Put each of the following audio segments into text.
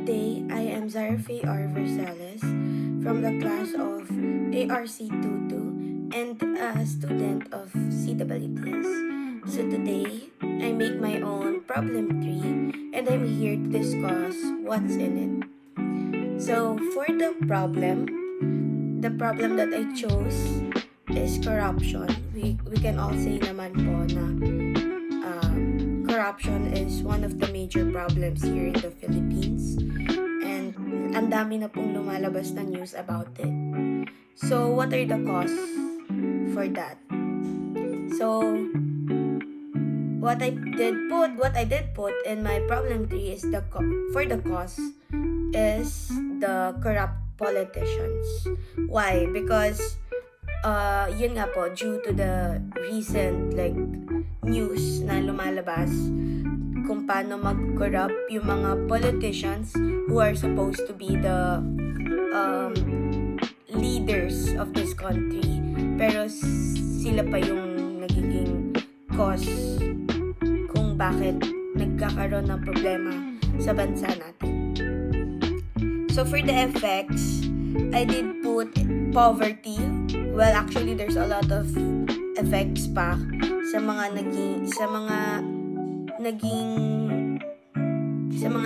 today I am Zarafe R. Versales from the class of ARC22 and a student of CWTS. So today I make my own problem tree and I'm here to discuss what's in it. So for the problem that I chose is corruption. We can all say naman po na corruption is one of the major problems here in the Philippines and ang dami na pong lumalabas na news about it. So what are the causes for that? So what I did put in my problem tree is for the cause is the corrupt politicians. Why? Because yun nga po, due to the recent news na lumalabas kung paano mag-corrupt yung mga politicians who are supposed to be the leaders of this country, pero sila pa yung nagiging cause kung bakit nagkakaroon ng problema sa bansa natin. So for the effects, I did put poverty. Well, actually there's a lot of effects pa sa mga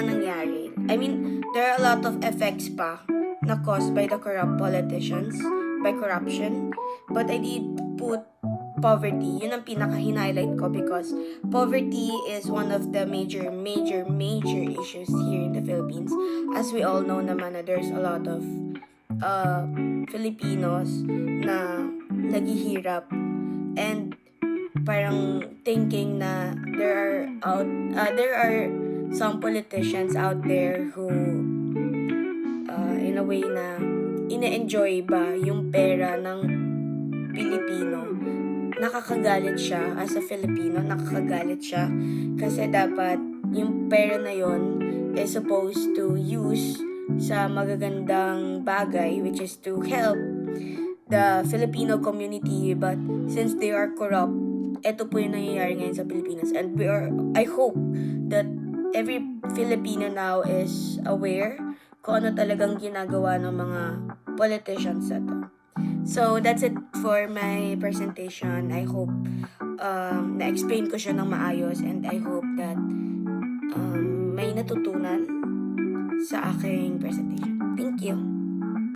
nangyari. I mean, there are a lot of effects pa na caused by the corrupt politicians, by corruption. But I did put poverty. Yun ang pinaka-highlight ko because poverty is one of the major issues here in the Philippines. As we all know naman na there's a lot of Filipinos na naghihirap and parang thinking na there are some politicians out there who in a way na ine-enjoy ba yung pera ng Pilipino. Nakakagalit siya as a Filipino, nakakagalit siya kasi dapat yung pera na yon is supposed to use sa magagandang bagay, which is to help the Filipino community, but since they are corrupt, ito po yung nangyayari ngayon sa Pilipinas. And I hope that every Filipino now is aware kung ano talagang ginagawa ng mga politicians na to. So that's it for my presentation. I hope na-explain ko siya ng maayos and I hope that may natutunan sa aking presentation. Thank you.